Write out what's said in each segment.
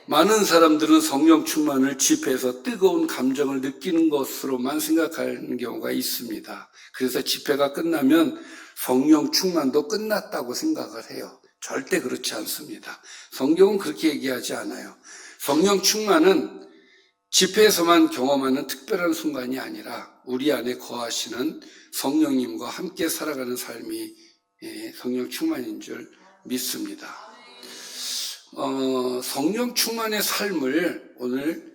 많은 사람들은 성령 충만을 집회에서 뜨거운 감정을 느끼는 것으로만 생각하는 경우가 있습니다. 그래서 집회가 끝나면 성령 충만도 끝났다고 생각을 해요. 절대 그렇지 않습니다. 성경은 그렇게 얘기하지 않아요. 성령 충만은 집회에서만 경험하는 특별한 순간이 아니라 우리 안에 거하시는 성령님과 함께 살아가는 삶이 성령 충만인 줄 믿습니다. 성령 충만의 삶을 오늘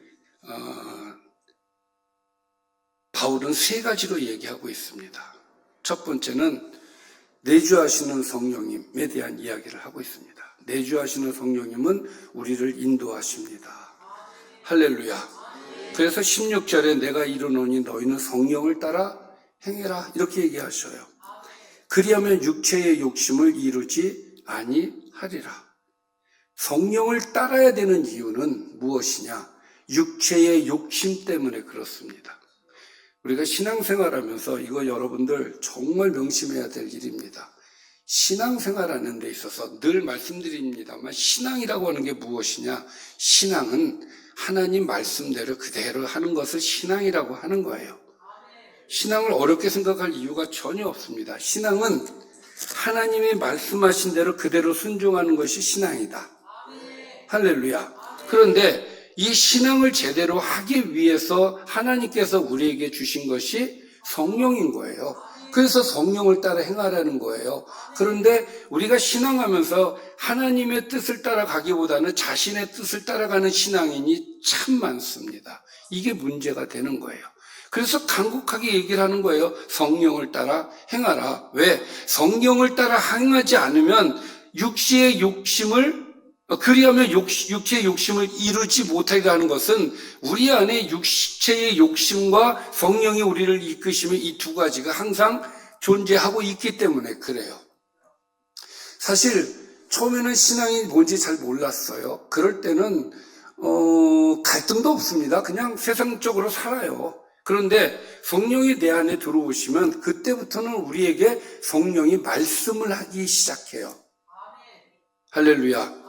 바울은 세 가지로 얘기하고 있습니다. 첫 번째는 내주하시는 성령님에 대한 이야기를 하고 있습니다. 내주하시는 성령님은 우리를 인도하십니다. 할렐루야. 그래서 16절에 내가 이르노니 너희는 성령을 따라 행해라 이렇게 얘기하셔요. 그리하면 육체의 욕심을 이루지 아니하리라. 성령을 따라야 되는 이유는 무엇이냐? 육체의 욕심 때문에 그렇습니다. 우리가 신앙생활하면서 이거 여러분들 정말 명심해야 될 일입니다. 신앙생활하는 데 있어서 늘 말씀드립니다만 신앙이라고 하는 게 무엇이냐? 신앙은 하나님 말씀대로 그대로 하는 것을 신앙이라고 하는 거예요. 신앙을 어렵게 생각할 이유가 전혀 없습니다. 신앙은 하나님이 말씀하신 대로 그대로 순종하는 것이 신앙이다. 할렐루야. 그런데 이 신앙을 제대로 하기 위해서 하나님께서 우리에게 주신 것이 성령인 거예요. 그래서 성령을 따라 행하라는 거예요. 그런데 우리가 신앙하면서 하나님의 뜻을 따라가기보다는 자신의 뜻을 따라가는 신앙인이 참 많습니다. 이게 문제가 되는 거예요. 그래서 간곡하게 얘기를 하는 거예요. 성령을 따라 행하라. 왜? 성령을 따라 행하지 않으면 육체의 욕심을 그리하면 육체의 욕심을 이루지 못하게 하는 것은 우리 안에 육체의 욕심과 성령이 우리를 이끄시면 이 두 가지가 항상 존재하고 있기 때문에 그래요. 사실 처음에는 신앙이 뭔지 잘 몰랐어요. 그럴 때는 갈등도 없습니다. 그냥 세상적으로 살아요. 그런데 성령이 내 안에 들어오시면 그때부터는 우리에게 성령이 말씀을 하기 시작해요. 할렐루야.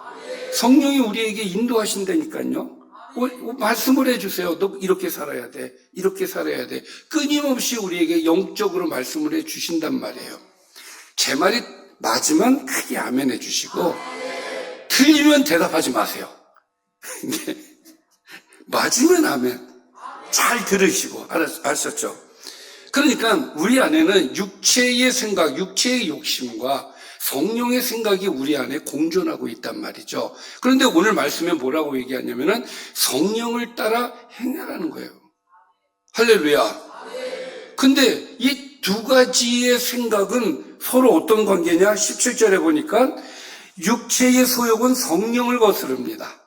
성령이 우리에게 인도하신다니까요. 말씀을 해주세요. 너 이렇게 살아야 돼. 이렇게 살아야 돼. 끊임없이 우리에게 영적으로 말씀을 해주신단 말이에요. 제 말이 맞으면 크게 아멘 해주시고 틀리면 대답하지 마세요. 맞으면 아멘. 잘 들으시고 아셨죠? 그러니까 우리 안에는 육체의 생각, 육체의 욕심과 성령의 생각이 우리 안에 공존하고 있단 말이죠. 그런데 오늘 말씀에 뭐라고 얘기하냐면은 성령을 따라 행하라는 거예요. 할렐루야. 근데 이 두 가지의 생각은 서로 어떤 관계냐? 17절에 보니까 육체의 소욕은 성령을 거스릅니다.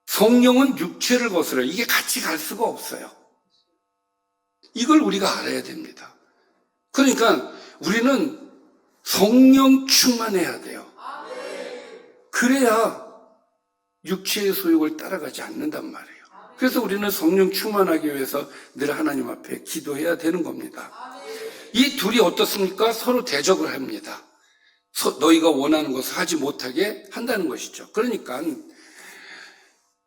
성령은 육체를 거스려요. 이게 같이 갈 수가 없어요. 이걸 우리가 알아야 됩니다. 그러니까 우리는 성령 충만해야 돼요. 그래야 육체의 소욕을 따라가지 않는단 말이에요. 그래서 우리는 성령 충만하기 위해서 늘 하나님 앞에 기도해야 되는 겁니다. 이 둘이 어떻습니까? 서로 대적을 합니다. 너희가 원하는 것을 하지 못하게 한다는 것이죠. 그러니까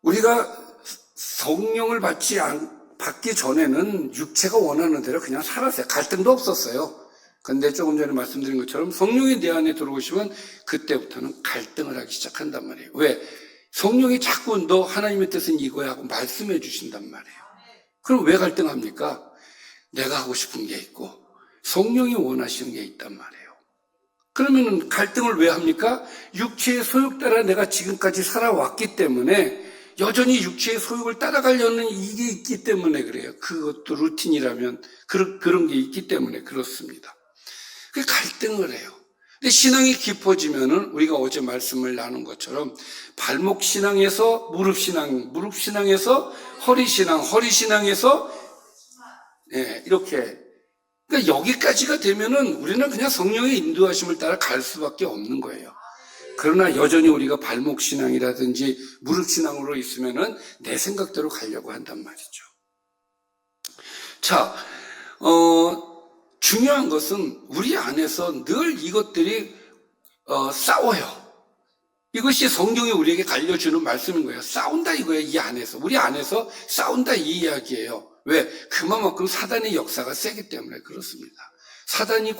우리가 성령을 받기 전에는 육체가 원하는 대로 그냥 살았어요. 갈등도 없었어요. 근데 조금 전에 말씀드린 것처럼 성령이 내 안에 들어오시면 그때부터는 갈등을 하기 시작한단 말이에요. 왜? 성령이 자꾸 너 하나님의 뜻은 이거야 하고 말씀해 주신단 말이에요. 그럼 왜 갈등합니까? 내가 하고 싶은 게 있고 성령이 원하시는 게 있단 말이에요. 그러면 갈등을 왜 합니까? 육체의 소욕 따라 내가 지금까지 살아왔기 때문에 여전히 육체의 소욕을 따라가려는 이게 있기 때문에 그래요. 그것도 루틴이라면 그런 게 있기 때문에 그렇습니다. 그 갈등을 해요. 근데 신앙이 깊어지면은 우리가 어제 말씀을 나눈 것처럼 발목 신앙에서 무릎 신앙, 무릎 신앙에서 허리 신앙, 허리 신앙에서 이렇게 그러니까 여기까지가 되면은 우리는 그냥 성령의 인도하심을 따라 갈 수밖에 없는 거예요. 그러나 여전히 우리가 발목 신앙이라든지 무릎 신앙으로 있으면은 내 생각대로 가려고 한단 말이죠. 자, 중요한 것은 우리 안에서 늘 이것들이 싸워요. 이것이 성경이 우리에게 알려주는 말씀인 거예요. 싸운다 이거예요. 이 안에서. 우리 안에서 싸운다 이 이야기예요. 왜? 그만큼 사단의 역사가 세기 때문에 그렇습니다. 사단이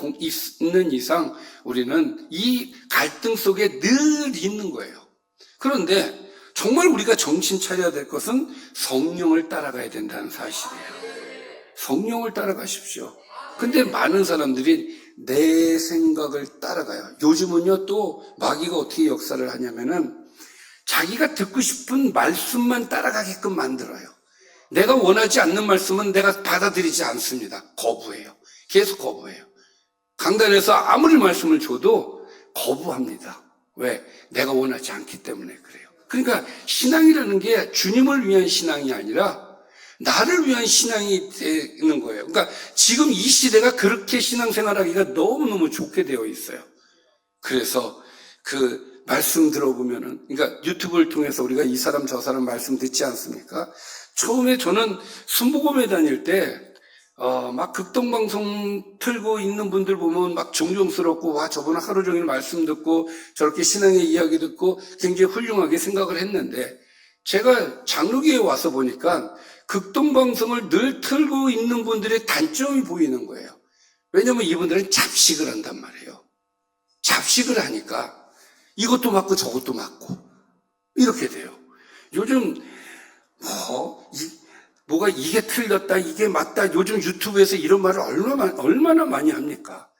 있는 이상 우리는 이 갈등 속에 늘 있는 거예요. 그런데 정말 우리가 정신 차려야 될 것은 성령을 따라가야 된다는 사실이에요. 성령을 따라가십시오. 근데 많은 사람들이 내 생각을 따라가요. 요즘은요, 또 마귀가 어떻게 역사를 하냐면은 자기가 듣고 싶은 말씀만 따라가게끔 만들어요. 내가 원하지 않는 말씀은 내가 받아들이지 않습니다. 거부해요. 계속 거부해요. 강단에서 아무리 말씀을 줘도 거부합니다. 왜? 내가 원하지 않기 때문에 그래요. 그러니까 신앙이라는 게 주님을 위한 신앙이 아니라 나를 위한 신앙이 되는 거예요. 그러니까 지금 이 시대가 그렇게 신앙생활하기가 너무너무 좋게 되어 있어요. 그래서 그 말씀 들어보면은, 그러니까 유튜브를 통해서 우리가 이 사람 저 사람 말씀 듣지 않습니까? 처음에 저는 순복음에 다닐 때 막 극동방송 틀고 있는 분들 보면 막 존경스럽고, 와, 저분은 하루 종일 말씀 듣고 저렇게 신앙의 이야기 듣고 굉장히 훌륭하게 생각을 했는데, 제가 장로교에 와서 보니까 극동방송을 늘 틀고 있는 분들의 단점이 보이는 거예요. 왜냐면 이분들은 잡식을 한단 말이에요. 잡식을 하니까 이것도 맞고 저것도 맞고 이렇게 돼요. 요즘 뭐가 이게 틀렸다, 이게 맞다, 요즘 유튜브에서 이런 말을 얼마나 많이 합니까?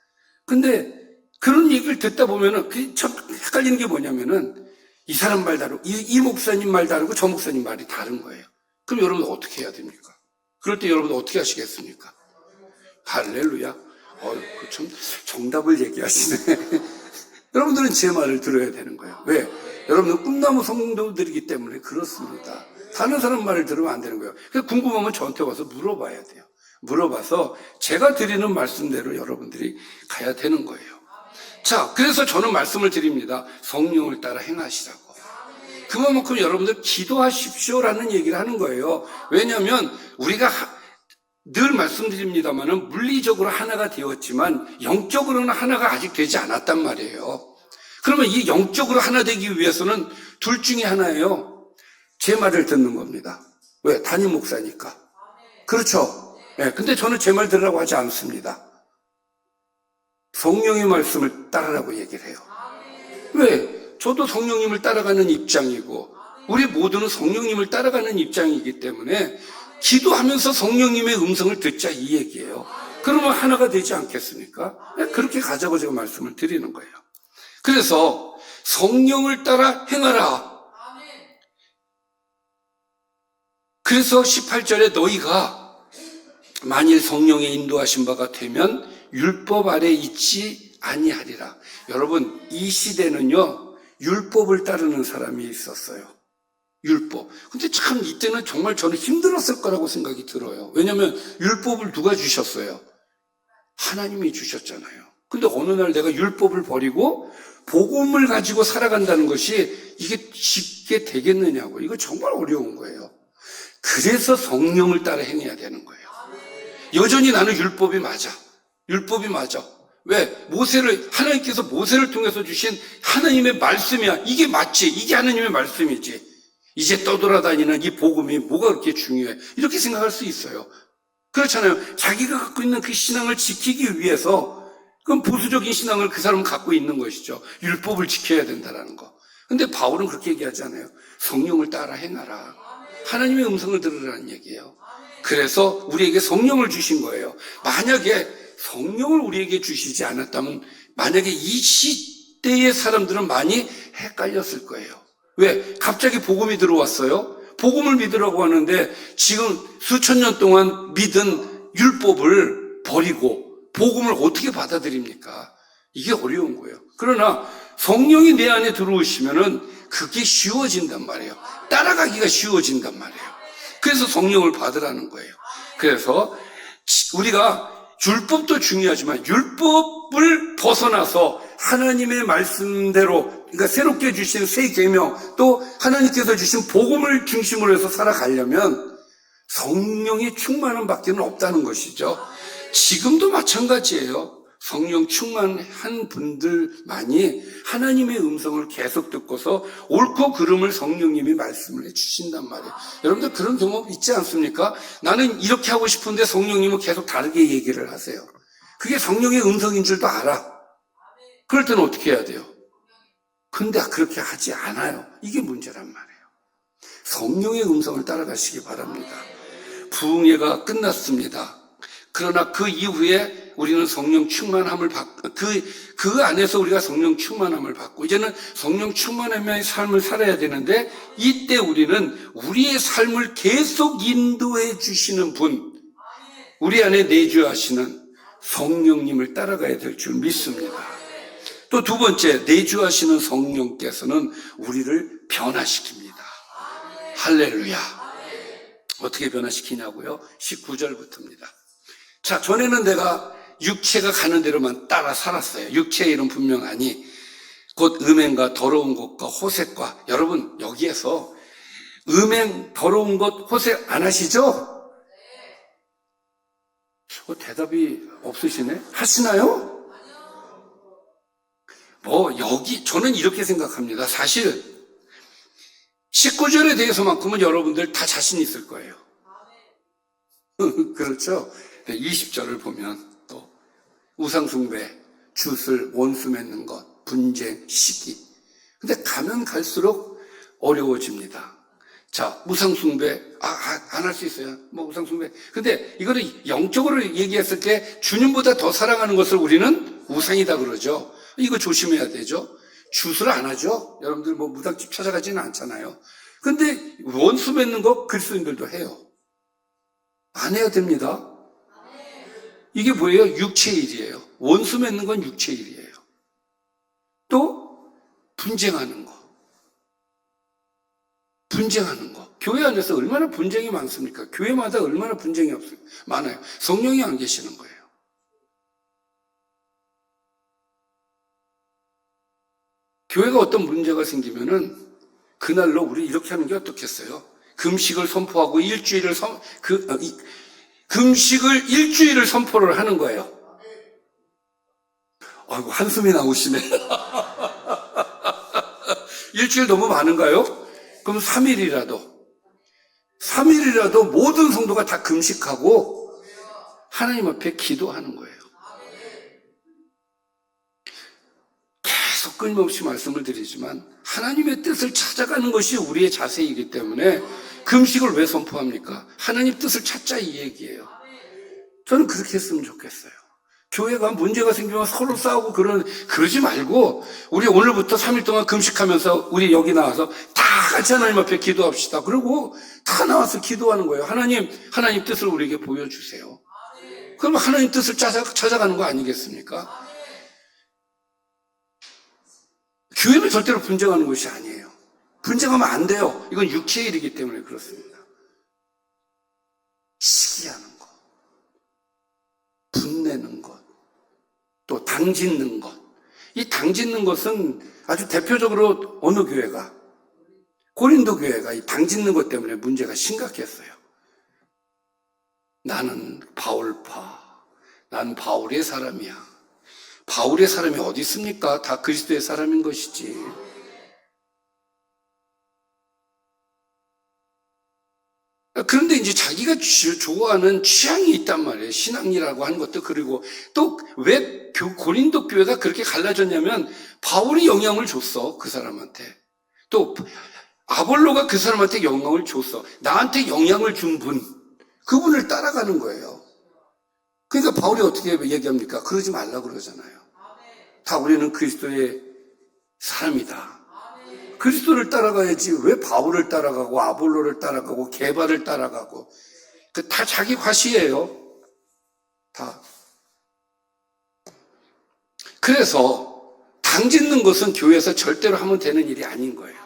근데 그런 얘기를 듣다 보면은 그게 참 헷갈리는 게 뭐냐면은 이 사람 말 다르고 이 목사님 말 다르고 저 목사님 말이 다른 거예요. 그럼 여러분 어떻게 해야 됩니까? 그럴 때 여러분 어떻게 하시겠습니까? 할렐루야. 참 정답을 얘기하시네. 여러분들은 제 말을 들어야 되는 거예요. 왜? 여러분은 꿈나무 성도들이기 때문에 그렇습니다. 다른 사람 말을 들으면 안 되는 거예요. 그래서 궁금하면 저한테 와서 물어봐야 돼요. 물어봐서 제가 드리는 말씀대로 여러분들이 가야 되는 거예요. 자, 그래서 저는 말씀을 드립니다. 성령을 따라 행하시라고. 그만큼 여러분들 기도하십시오라는 얘기를 하는 거예요. 왜냐하면 우리가 늘 말씀드립니다만은 물리적으로 하나가 되었지만 영적으로는 하나가 아직 되지 않았단 말이에요. 그러면 이 영적으로 하나 되기 위해서는 둘 중에 하나예요. 제 말을 듣는 겁니다. 왜? 담임 목사니까. 그렇죠? 네, 근데 저는 제 말 들으라고 하지 않습니다. 성령의 말씀을 따르라고 얘기를 해요. 왜? 저도 성령님을 따라가는 입장이고 우리 모두는 성령님을 따라가는 입장이기 때문에 기도하면서 성령님의 음성을 듣자 이 얘기예요. 그러면 하나가 되지 않겠습니까? 그렇게 가자고 제가 말씀을 드리는 거예요. 그래서 성령을 따라 행하라. 그래서 18절에 너희가 만일 성령의 인도하신 바가 되면 율법 아래 있지 아니하리라. 여러분, 이 시대는요 율법을 따르는 사람이 있었어요. 율법. 근데 참 이때는 정말 저는 힘들었을 거라고 생각이 들어요. 왜냐하면 율법을 누가 주셨어요? 하나님이 주셨잖아요. 근데 어느 날 내가 율법을 버리고 복음을 가지고 살아간다는 것이 이게 쉽게 되겠느냐고. 이거 정말 어려운 거예요. 그래서 성령을 따라 행해야 되는 거예요. 여전히 나는 율법이 맞아. 율법이 맞아. 왜? 하나님께서 모세를 통해서 주신 하나님의 말씀이야. 이게 맞지. 이게 하나님의 말씀이지. 이제 떠돌아다니는 이 복음이 뭐가 그렇게 중요해. 이렇게 생각할 수 있어요. 그렇잖아요. 자기가 갖고 있는 그 신앙을 지키기 위해서, 그건 보수적인 신앙을 그 사람은 갖고 있는 것이죠. 율법을 지켜야 된다는 거. 근데 바울은 그렇게 얘기하지 않아요. 성령을 따라 행하라. 하나님의 음성을 들으라는 얘기예요. 그래서 우리에게 성령을 주신 거예요. 만약에 성령을 우리에게 주시지 않았다면 만약에 이 시대의 사람들은 많이 헷갈렸을 거예요. 왜? 갑자기 복음이 들어왔어요. 복음을 믿으라고 하는데 지금 수천 년 동안 믿은 율법을 버리고 복음을 어떻게 받아들입니까? 이게 어려운 거예요. 그러나 성령이 내 안에 들어오시면은 그게 쉬워진단 말이에요. 따라가기가 쉬워진단 말이에요. 그래서 성령을 받으라는 거예요. 그래서 우리가 율법도 중요하지만 율법을 벗어나서 하나님의 말씀대로, 그러니까 새롭게 주신 새 계명, 또 하나님께서 주신 복음을 중심으로 해서 살아가려면 성령의 충만함 밖에는 없다는 것이죠. 지금도 마찬가지예요. 성령 충만한 분들만이 하나님의 음성을 계속 듣고서 옳고 그름을 성령님이 말씀을 해주신단 말이에요. 여러분들 그런 경험 있지 않습니까? 나는 이렇게 하고 싶은데 성령님은 계속 다르게 얘기를 하세요. 그게 성령의 음성인 줄도 알아. 그럴 때는 어떻게 해야 돼요? 근데 그렇게 하지 않아요. 이게 문제란 말이에요. 성령의 음성을 따라가시기 바랍니다. 부흥회가 끝났습니다. 그러나 그 이후에 우리는 성령 충만함을 받고 그 안에서 우리가 성령 충만함을 받고 이제는 성령 충만함의 삶을 살아야 되는데 이때 우리는 우리의 삶을 계속 인도해 주시는 분, 우리 안에 내주하시는 성령님을 따라가야 될 줄 믿습니다. 또 두 번째, 내주하시는 성령께서는 우리를 변화시킵니다. 할렐루야. 어떻게 변화시키냐고요? 19절부터입니다. 자, 전에는 내가 육체가 가는 대로만 따라 살았어요. 육체의 일은 분명하니 곧 음행과 더러운 것과 호색과, 여러분 여기에서 음행, 더러운 것, 호색 안 하시죠? 대답이 없으시네? 하시나요? 저는 이렇게 생각합니다. 사실 19절에 대해서만큼은 여러분들 다 자신 있을 거예요. 그렇죠? 20절을 보면 또 우상숭배, 주술, 원수 맺는 것, 분쟁, 시기. 근데 가면 갈수록 어려워집니다. 자, 우상숭배, 안 할 수 있어요. 우상숭배. 근데 이거를 영적으로 얘기했을 때 주님보다 더 사랑하는 것을 우리는 우상이다 그러죠. 이거 조심해야 되죠. 주술 안 하죠. 여러분들 무당집 찾아가지는 않잖아요. 근데 원수 맺는 거 그리스도인들도 해요. 안 해야 됩니다. 이게 뭐예요? 육체의 일이에요. 원수 맺는 건 육체의 일이에요. 또 분쟁하는 거. 교회 안에서 얼마나 분쟁이 많습니까? 교회마다 얼마나 분쟁이 많아요. 성령이 안 계시는 거예요. 교회가 어떤 문제가 생기면은 그날로 우리 이렇게 하는 게 어떻겠어요? 금식을 선포하고 금식을 일주일을 선포를 하는 거예요. 아이고, 한숨이 나오시네. 일주일 너무 많은가요? 그럼 3일이라도 모든 성도가 다 금식하고 하나님 앞에 기도하는 거예요. 계속 끊임없이 말씀을 드리지만 하나님의 뜻을 찾아가는 것이 우리의 자세이기 때문에 금식을 왜 선포합니까? 하나님 뜻을 찾자 이 얘기예요. 저는 그렇게 했으면 좋겠어요. 교회가 문제가 생기면 서로 싸우고 그러지 말고 우리 오늘부터 3일 동안 금식하면서 우리 여기 나와서 다 같이 하나님 앞에 기도합시다. 그리고 다 나와서 기도하는 거예요. 하나님 뜻을 우리에게 보여주세요. 그럼 하나님 뜻을 찾아가는 거 아니겠습니까? 교회는 절대로 분쟁하는 것이 아니에요. 분쟁하면 안 돼요. 이건 육체의 일이기 때문에 그렇습니다. 시기하는 것, 분내는 것, 또 당짓는 것. 이 당짓는 것은 아주 대표적으로 어느 교회가, 고린도 교회가 이 당짓는 것 때문에 문제가 심각했어요. 나는 바울파, 난 바울의 사람이야. 바울의 사람이 어디 있습니까? 다 그리스도의 사람인 것이지. 그런데 이제 자기가 좋아하는 취향이 있단 말이에요. 신앙이라고 하는 것도. 그리고 또 왜 고린도 교회가 그렇게 갈라졌냐면 바울이 영향을 줬어, 그 사람한테. 또 아볼로가 그 사람한테 영향을 줬어. 나한테 영향을 준 분, 그분을 따라가는 거예요. 그러니까 바울이 어떻게 얘기합니까? 그러지 말라 그러잖아요. 다 우리는 그리스도의 사람이다. 그리스도를 따라가야지 왜 바울을 따라가고 아볼로를 따라가고 게바를 따라가고. 다 자기 과시예요. 다. 그래서 당짓는 것은 교회에서 절대로 하면 되는 일이 아닌 거예요.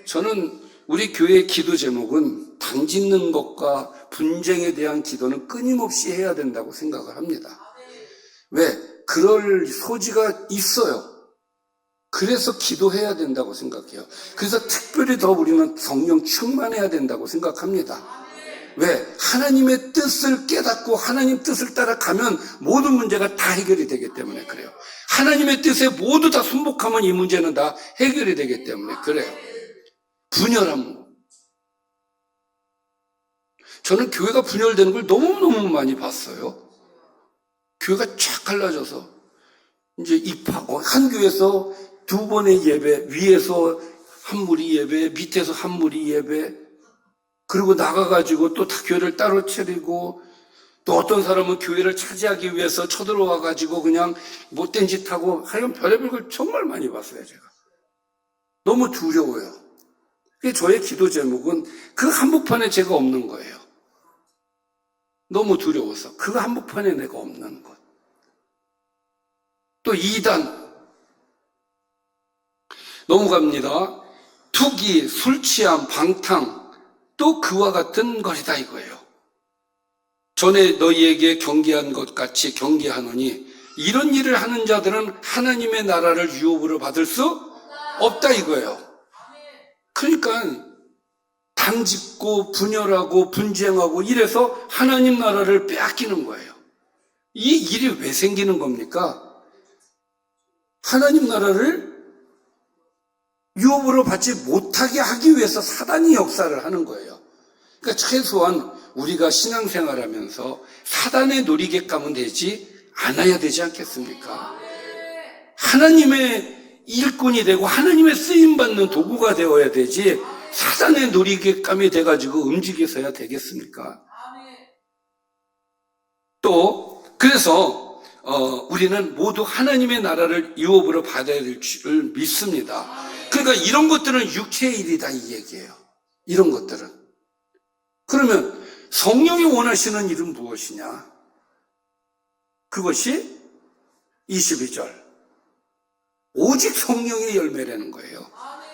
저는 우리 교회의 기도 제목은 당짓는 것과 분쟁에 대한 기도는 끊임없이 해야 된다고 생각을 합니다. 왜? 그럴 소지가 있어요. 그래서 기도해야 된다고 생각해요. 그래서 특별히 더 우리는 성령 충만해야 된다고 생각합니다. 왜? 하나님의 뜻을 깨닫고 하나님 뜻을 따라가면 모든 문제가 다 해결이 되기 때문에 그래요. 하나님의 뜻에 모두 다 순복하면 이 문제는 다 해결이 되기 때문에 그래요. 분열함. 저는 교회가 분열되는 걸 너무너무 많이 봤어요. 교회가 쫙 갈라져서 이제 입하고 한 교회에서 두 번의 예배, 위에서 한 무리 예배, 밑에서 한 무리 예배, 그리고 나가가지고 또 다 교회를 따로 차리고, 또 어떤 사람은 교회를 차지하기 위해서 쳐들어와가지고 그냥 못된 짓 하고, 하여간 별의별 걸 정말 많이 봤어요, 제가. 너무 두려워요. 저의 기도 제목은 그 한복판에 제가 없는 거예요. 너무 두려워서 그 한복판에 내가 없는 것. 또 2단 넘어갑니다. 투기, 술 취함, 방탕, 또 그와 같은 것이다 이거예요. 전에 너희에게 경계한 것 같이 경계하노니 이런 일을 하는 자들은 하나님의 나라를 유업으로 받을 수 없다 이거예요. 그러니까 당짓고 분열하고 분쟁하고 이래서 하나님 나라를 빼앗기는 거예요. 이 일이 왜 생기는 겁니까? 하나님 나라를 유업으로 받지 못하게 하기 위해서 사단이 역사를 하는 거예요. 그러니까 최소한 우리가 신앙생활하면서 사단의 놀이객감은 되지 않아야 되지 않겠습니까? 하나님의 일꾼이 되고 하나님의 쓰임받는 도구가 되어야 되지 사단의 놀이객감이 돼가지고 움직여서야 되겠습니까? 또 그래서 우리는 모두 하나님의 나라를 유업으로 받아야 될 줄 믿습니다. 그러니까 이런 것들은 육체의 일이다 이 얘기예요. 이런 것들은. 그러면 성령이 원하시는 일은 무엇이냐? 그것이 22절. 오직 성령의 열매라는 거예요.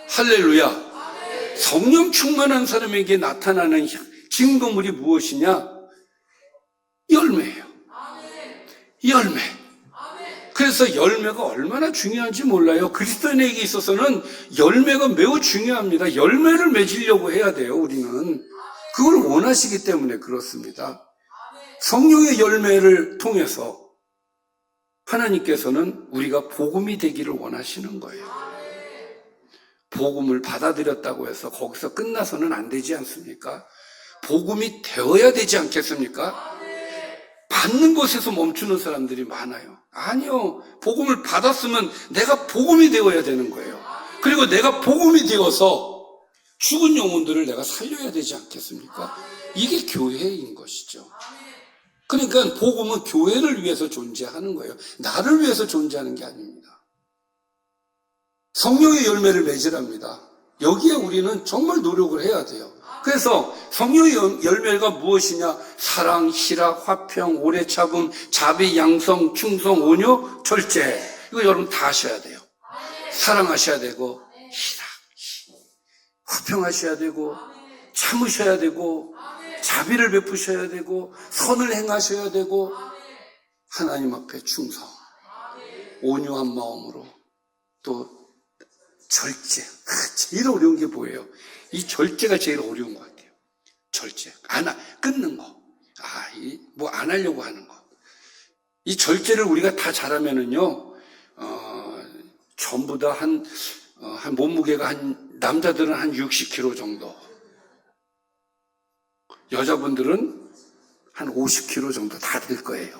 할렐루야. 성령 충만한 사람에게 나타나는 증거물이 무엇이냐? 열매예요. 열매. 그래서 열매가 얼마나 중요한지 몰라요. 그리스도인에게 있어서는 열매가 매우 중요합니다. 열매를 맺으려고 해야 돼요, 우리는. 그걸 원하시기 때문에 그렇습니다. 성령의 열매를 통해서 하나님께서는 우리가 복음이 되기를 원하시는 거예요. 복음을 받아들였다고 해서 거기서 끝나서는 안 되지 않습니까? 복음이 되어야 되지 않겠습니까? 받는 것에서 멈추는 사람들이 많아요. 아니요. 복음을 받았으면 내가 복음이 되어야 되는 거예요. 그리고 내가 복음이 되어서 죽은 영혼들을 내가 살려야 되지 않겠습니까? 이게 교회인 것이죠. 그러니까 복음은 교회를 위해서 존재하는 거예요. 나를 위해서 존재하는 게 아닙니다. 성령의 열매를 맺으랍니다. 여기에 우리는 정말 노력을 해야 돼요. 그래서 성령의 열매가 무엇이냐? 사랑, 희락, 화평, 오래 참음, 자비, 양성, 충성, 온유, 절제. 이거 여러분 다 하셔야 돼요. 사랑하셔야 되고, 희락, 화평하셔야 되고, 참으셔야 되고, 자비를 베푸셔야 되고, 선을 행하셔야 되고, 하나님 앞에 충성, 온유한 마음으로, 또 절제. 제일 어려운 게 뭐예요? 이 절제가 제일 어려운 것 같아요. 절제. 끊는 거. 뭐 안 하려고 하는 거. 이 절제를 우리가 다 잘하면은요, 전부 다 한 몸무게가 남자들은 한 60kg 정도. 여자분들은 한 50kg 정도 다 될 거예요.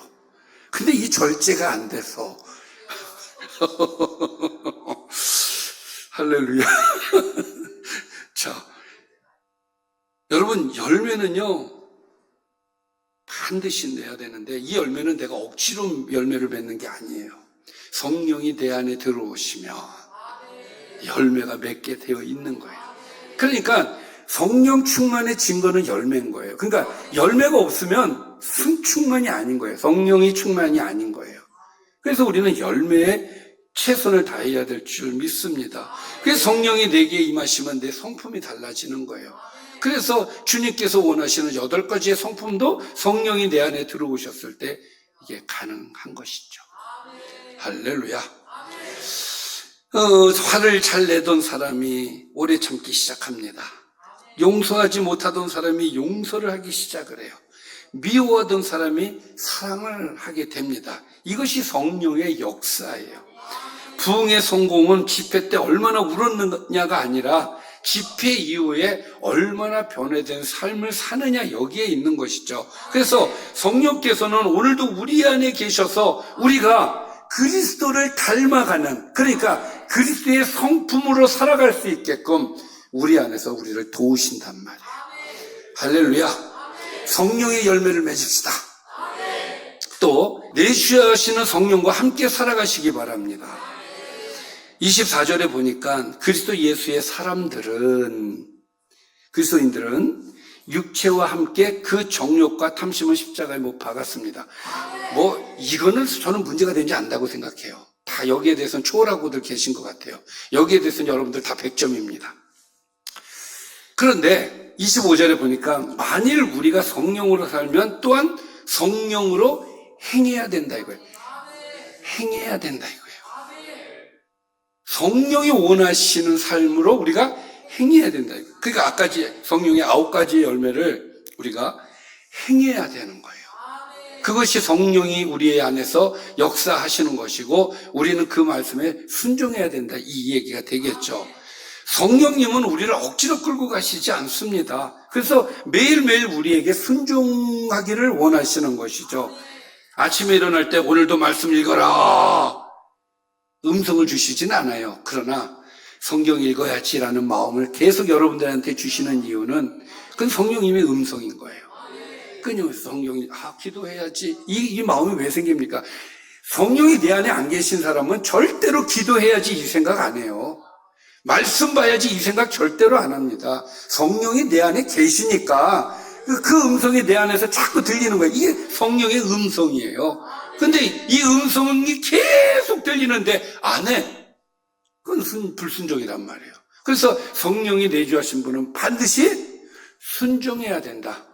근데 이 절제가 안 돼서. 할렐루야. 자, 여러분, 열매는요, 반드시 내야 되는데, 이 열매는 내가 억지로 열매를 맺는 게 아니에요. 성령이 내 안에 들어오시면 열매가 맺게 되어 있는 거예요. 그러니까 성령 충만의 증거는 열매인 거예요. 그러니까 열매가 없으면 승충만이 아닌 거예요. 성령이 충만이 아닌 거예요. 그래서 우리는 열매에 최선을 다해야 될 줄 믿습니다. 그래서 성령이 내게 임하시면 내 성품이 달라지는 거예요. 그래서 주님께서 원하시는 8가지의 성품도 성령이 내 안에 들어오셨을 때 이게 가능한 것이죠. 할렐루야. 화를 잘 내던 사람이 오래 참기 시작합니다. 용서하지 못하던 사람이 용서를 하기 시작을 해요. 미워하던 사람이 사랑을 하게 됩니다. 이것이 성령의 역사예요. 부흥의 성공은 집회 때 얼마나 울었느냐가 아니라 집회 이후에 얼마나 변화된 삶을 사느냐, 여기에 있는 것이죠. 그래서 성령께서는 오늘도 우리 안에 계셔서 우리가 그리스도를 닮아가는, 그러니까 그리스도의 성품으로 살아갈 수 있게끔 우리 안에서 우리를 도우신단 말이에요. 할렐루야. 성령의 열매를 맺읍시다. 또 내주하시는 성령과 함께 살아가시기 바랍니다. 24절에 보니까 그리스도 예수의 그리스도인들은 육체와 함께 그 정욕과 탐심을 십자가에 못 박았습니다. 이거는 저는 문제가 되지 않는다고 생각해요. 다 여기에 대해서는 초월하고들 계신 것 같아요. 여기에 대해서는 여러분들 다 100점입니다. 그런데 25절에 보니까 만일 우리가 성령으로 살면 또한 성령으로 행해야 된다 이거예요. 행해야 된다 이거예요. 성령이 원하시는 삶으로 우리가 행해야 된다 이거예요. 그러니까 아까 성령의 9가지의 열매를 우리가 행해야 되는 거예요. 그것이 성령이 우리 안에서 역사하시는 것이고 우리는 그 말씀에 순종해야 된다, 이 얘기가 되겠죠. 성령님은 우리를 억지로 끌고 가시지 않습니다. 그래서 매일매일 우리에게 순종하기를 원하시는 것이죠. 아침에 일어날 때 오늘도 말씀 읽어라, 음성을 주시진 않아요. 그러나 성경 읽어야지라는 마음을 계속 여러분들한테 주시는 이유는 그건 성령님의 음성인 거예요. 끊임없이 성령이 기도해야지, 이 마음이 왜 생깁니까? 성령이 내 안에 안 계신 사람은 절대로 기도해야지 이 생각 안 해요. 말씀 봐야지 이 생각 절대로 안 합니다. 성령이 내 안에 계시니까 그 음성이 내 안에서 자꾸 들리는 거예요. 이게 성령의 음성이에요. 근데 이 음성이 계속 들리는데 안 해. 그건 불순종이란 말이에요. 그래서 성령이 내주하신 분은 반드시 순종해야 된다.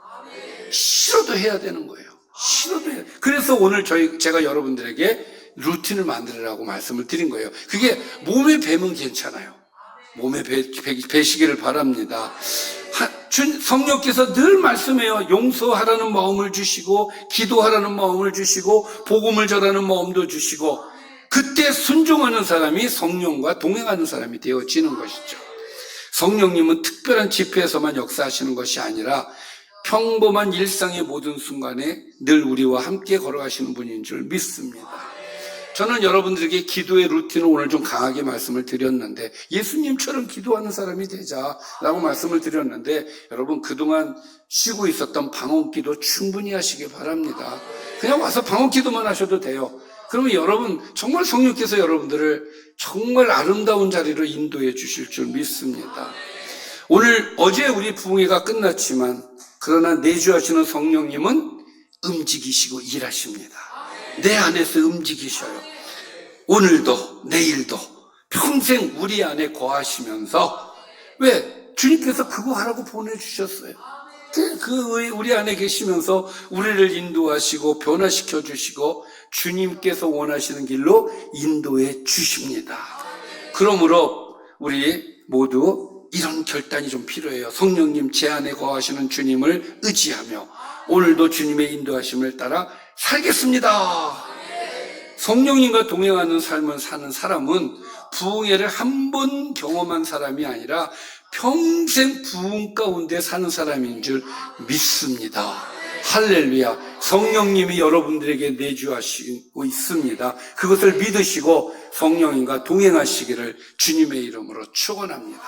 싫어도 해야 되는 거예요. 싫어도 해야. 그래서 오늘 제가 여러분들에게 루틴을 만들으라고 말씀을 드린 거예요. 그게 몸에 배면 괜찮아요. 몸에 배시기를 바랍니다. 성령께서 늘 말씀해요. 용서하라는 마음을 주시고 기도하라는 마음을 주시고 복음을 전하는 마음도 주시고, 그때 순종하는 사람이 성령과 동행하는 사람이 되어지는 것이죠. 성령님은 특별한 집회에서만 역사하시는 것이 아니라 평범한 일상의 모든 순간에 늘 우리와 함께 걸어가시는 분인 줄 믿습니다. 저는 여러분들에게 기도의 루틴을 오늘 좀 강하게 말씀을 드렸는데, 예수님처럼 기도하는 사람이 되자라고 말씀을 드렸는데, 여러분 그동안 쉬고 있었던 방언기도 충분히 하시기 바랍니다. 그냥 와서 방언기도만 하셔도 돼요. 그러면 여러분 정말 성령께서 여러분들을 정말 아름다운 자리로 인도해 주실 줄 믿습니다. 어제 우리 부흥회가 끝났지만 그러나 내주하시는 성령님은 움직이시고 일하십니다. 내 안에서 움직이셔요. 오늘도 내일도 평생 우리 안에 거하시면서, 왜? 주님께서 그거 하라고 보내주셨어요. 우리 안에 계시면서 우리를 인도하시고 변화시켜 주시고 주님께서 원하시는 길로 인도해 주십니다. 그러므로 우리 모두 이런 결단이 좀 필요해요. 성령님, 제 안에 거하시는 주님을 의지하며 오늘도 주님의 인도하심을 따라 살겠습니다. 성령님과 동행하는 삶을 사는 사람은 부흥회를 한 번 경험한 사람이 아니라 평생 부흥 가운데 사는 사람인 줄 믿습니다. 할렐루야. 성령님이 여러분들에게 내주하시고 있습니다. 그것을 믿으시고 성령님과 동행하시기를 주님의 이름으로 축원합니다.